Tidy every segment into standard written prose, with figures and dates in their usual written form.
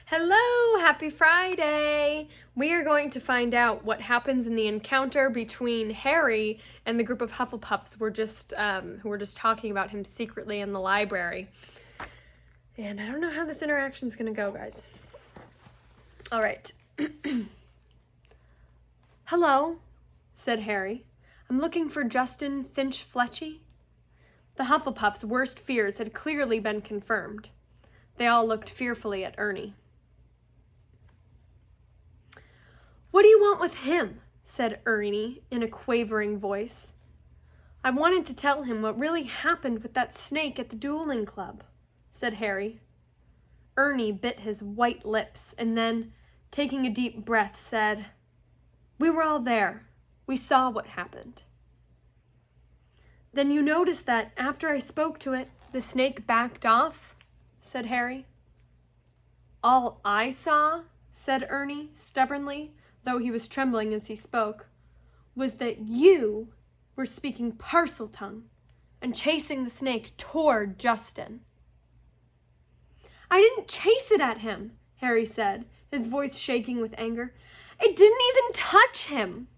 Hello, happy Friday! We are going to find out what happens in the encounter between Harry and the group of Hufflepuffs who were just talking about him secretly in the library. And I don't know how this interaction is going to go, guys. All right. Hello, said Harry. I'm looking for Justin Finch-Fletchy. The Hufflepuffs' worst fears had clearly been confirmed. They all looked fearfully at Ernie. What do you want with him? Said Ernie in a quavering voice. I wanted to tell him what really happened with that snake at the dueling club, said Harry. Ernie bit his white lips and then, taking a deep breath, said, We were all there. We saw what happened. Then you noticed that after I spoke to it, the snake backed off, said Harry. All I saw, said Ernie stubbornly, though he was trembling as he spoke, was that you were speaking Parseltongue and chasing the snake toward Justin. I didn't chase it at him, Harry said, his voice shaking with anger. I didn't even touch him.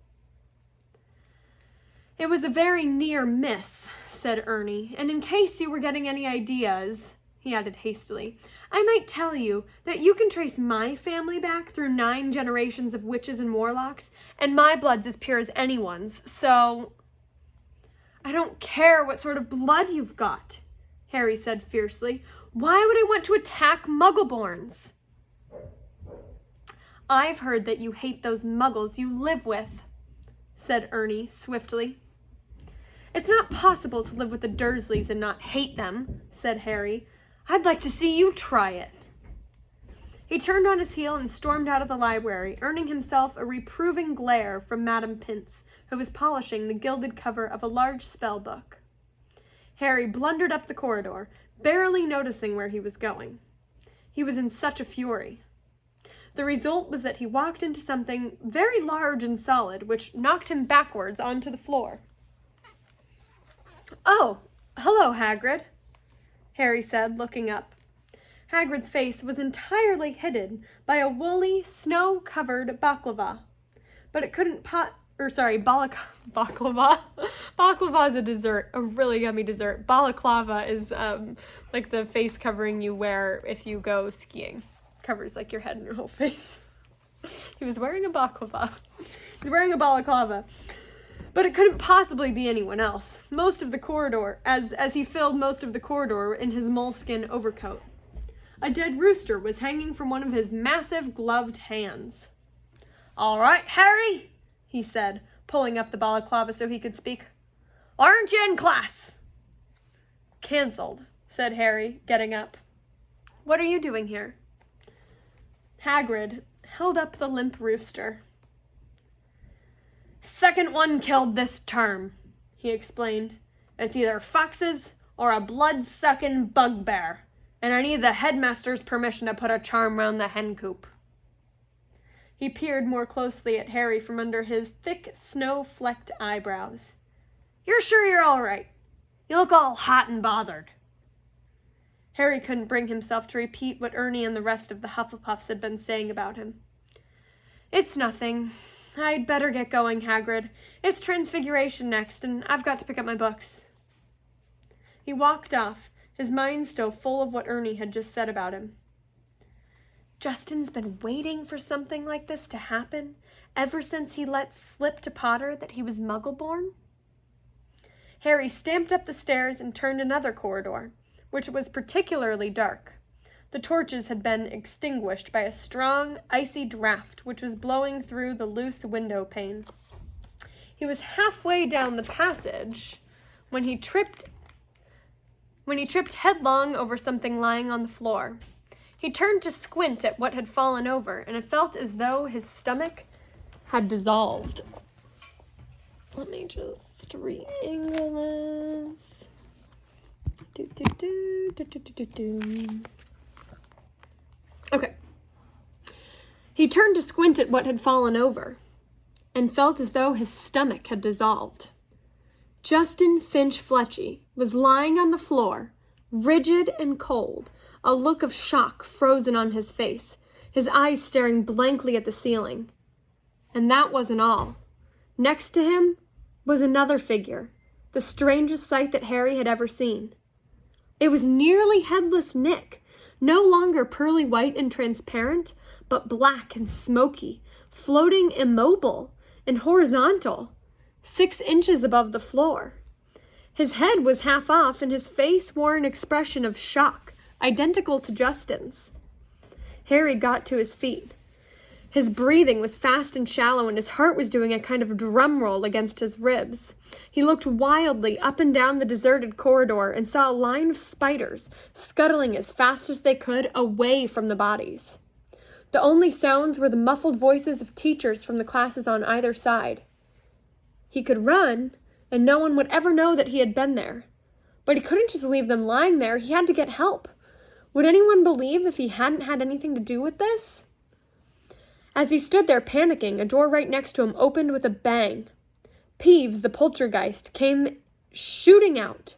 It was a very near miss, said Ernie, and in case you were getting any ideas, he added hastily, I might tell you that you can trace my family back through 9 generations of witches and warlocks, and my blood's as pure as anyone's, so... I don't care what sort of blood you've got, Harry said fiercely. Why would I want to attack Muggleborns? I've heard that you hate those Muggles you live with, said Ernie swiftly. It's not possible to live with the Dursleys and not hate them, said Harry. I'd like to see you try it. He turned on his heel and stormed out of the library, earning himself a reproving glare from Madame Pince, who was polishing the gilded cover of a large spell book. Harry blundered up the corridor, barely noticing where he was going. He was in such a fury. The result was that he walked into something very large and solid, which knocked him backwards onto the floor. Oh, hello, Hagrid, Harry said, looking up. Hagrid's face was entirely hidden by a woolly, snow-covered baklava. But it couldn't baklava. Baklava is a dessert, a really yummy dessert. Balaclava is like the face covering you wear if you go skiing. Covers like your head and your whole face. He was wearing a baklava. He's wearing a balaclava. But it couldn't possibly be anyone else. Most of the corridor, as he filled most of the corridor in his moleskin overcoat. A dead rooster was hanging from one of his massive gloved hands. All right, Harry, he said, pulling up the balaclava so he could speak. Aren't you in class? Cancelled, said Harry, getting up. What are you doing here? Hagrid held up the limp rooster. Second one killed this term, he explained. It's either foxes or a blood-sucking bugbear, and I need the headmaster's permission to put a charm round the hen coop. He peered more closely at Harry from under his thick, snow-flecked eyebrows. You're sure you're all right? You look all hot and bothered. Harry couldn't bring himself to repeat what Ernie and the rest of the Hufflepuffs had been saying about him. It's nothing. I'd better get going, Hagrid. It's Transfiguration next, and I've got to pick up my books. He walked off, his mind still full of what Ernie had just said about him. Justin's been waiting for something like this to happen ever since he let slip to Potter that he was Muggle-born? Harry stamped up the stairs and turned another corridor, which was particularly dark. The torches had been extinguished by a strong, icy draft which was blowing through the loose window pane. He was halfway down the passage when he tripped headlong over something lying on the floor. He turned to squint at what had fallen over, and it felt as though his stomach had dissolved. Let me just re-angle this. Okay. He turned to squint at what had fallen over, and felt as though his stomach had dissolved. Justin Finch-Fletchy was lying on the floor, rigid and cold, a look of shock frozen on his face, his eyes staring blankly at the ceiling. And that wasn't all. Next to him was another figure, the strangest sight that Harry had ever seen. It was nearly headless Nick, no longer pearly white and transparent, but black and smoky, floating immobile and horizontal, 6 inches above the floor. His head was half off, and his face wore an expression of shock, identical to Justin's. Harry got to his feet. His breathing was fast and shallow, and his heart was doing a kind of drum roll against his ribs. He looked wildly up and down the deserted corridor and saw a line of spiders scuttling as fast as they could away from the bodies. The only sounds were the muffled voices of teachers from the classes on either side. He could run, and no one would ever know that he had been there. But he couldn't just leave them lying there. He had to get help. Would anyone believe if he hadn't had anything to do with this? As he stood there panicking, a door right next to him opened with a bang. Peeves, the poltergeist, came shooting out.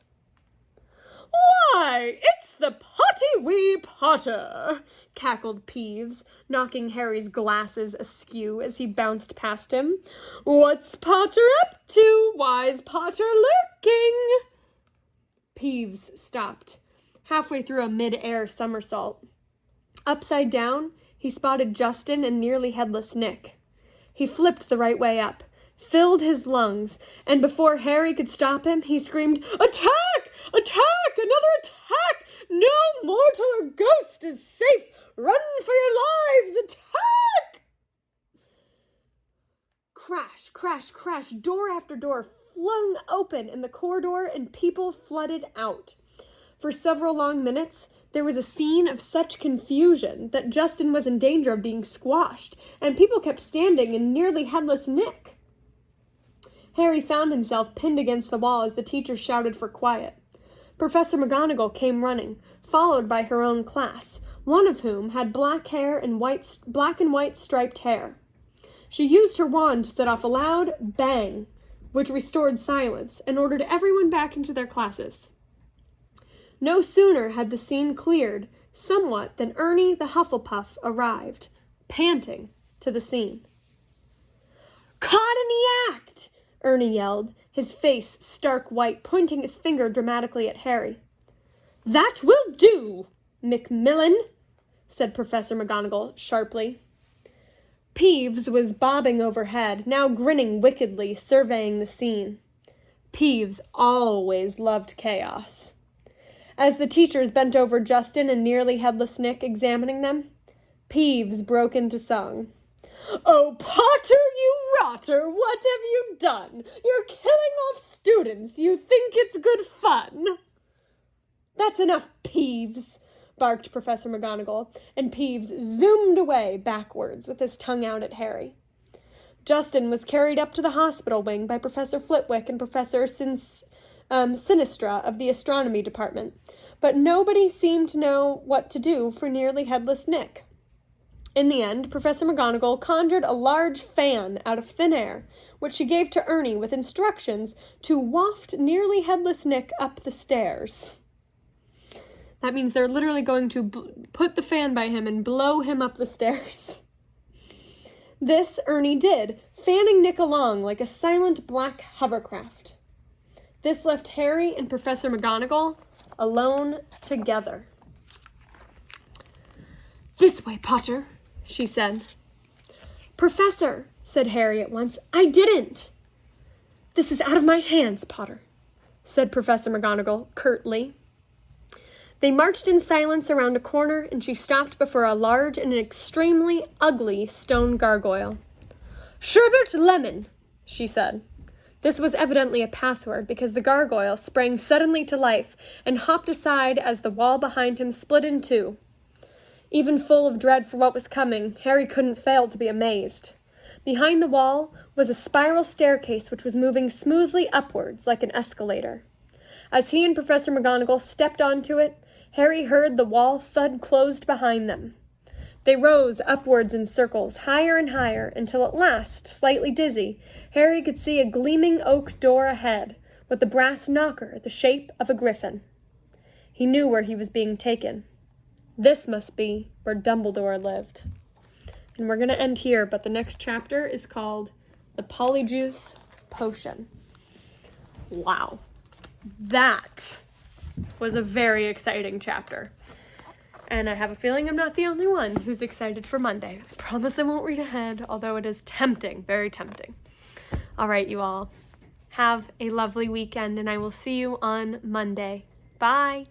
"Why, it's the Potty Wee Potter," cackled Peeves, knocking Harry's glasses askew as he bounced past him. "What's Potter up to? Why's Potter lurking?" Peeves stopped, halfway through a mid-air somersault. Upside down, he spotted Justin and nearly headless Nick. He flipped the right way up, filled his lungs, and before Harry could stop him, he screamed, "Attack! Attack! Another attack! No mortal or ghost is safe! Run for your lives! Attack!" Crash, crash, crash, door after door flung open in the corridor, and people flooded out. For several long minutes, there was a scene of such confusion that Justin was in danger of being squashed, and people kept standing in nearly headless Nick. Harry found himself pinned against the wall as the teacher shouted for quiet. Professor McGonagall came running, followed by her own class, one of whom had black and white striped hair. She used her wand to set off a loud bang, which restored silence and ordered everyone back into their classes. No sooner had the scene cleared somewhat than Ernie the Hufflepuff arrived, panting, to the scene. "Caught in the act!" Ernie yelled, his face stark white, pointing his finger dramatically at Harry. "That will do, Macmillan," said Professor McGonagall sharply. Peeves was bobbing overhead, now grinning wickedly, surveying the scene. Peeves always loved chaos. As the teachers bent over Justin and nearly headless Nick, examining them, Peeves broke into song. "Oh, Potter, you rotter, what have you done? You're killing off students. You think it's good fun." "That's enough, Peeves," barked Professor McGonagall, and Peeves zoomed away backwards with his tongue out at Harry. Justin was carried up to the hospital wing by Professor Flitwick and Professor Sinistra of the astronomy department, but nobody seemed to know what to do for nearly headless Nick. In the end, Professor McGonagall conjured a large fan out of thin air, which she gave to Ernie with instructions to waft nearly headless Nick up the stairs. That means they're literally going to put the fan by him and blow him up the stairs. This Ernie did, fanning Nick along like a silent black hovercraft. This left Harry and Professor McGonagall alone together. "This way, Potter," she said. "Professor," said Harry at once, "I didn't." "This is out of my hands, Potter," said Professor McGonagall curtly. They marched in silence around a corner, and she stopped before a large and extremely ugly stone gargoyle. "Sherbert Lemon," she said. This was evidently a password, because the gargoyle sprang suddenly to life and hopped aside as the wall behind him split in two. Even full of dread for what was coming, Harry couldn't fail to be amazed. Behind the wall was a spiral staircase which was moving smoothly upwards like an escalator. As he and Professor McGonagall stepped onto it, Harry heard the wall thud closed behind them. They rose upwards in circles, higher and higher, until at last, slightly dizzy, Harry could see a gleaming oak door ahead, with a brass knocker the shape of a griffin. He knew where he was being taken. This must be where Dumbledore lived. And we're going to end here, but the next chapter is called The Polyjuice Potion. Wow. That was a very exciting chapter. And I have a feeling I'm not the only one who's excited for Monday. I promise I won't read ahead, although it is tempting, very tempting. All right, you all. Have a lovely weekend, and I will see you on Monday. Bye.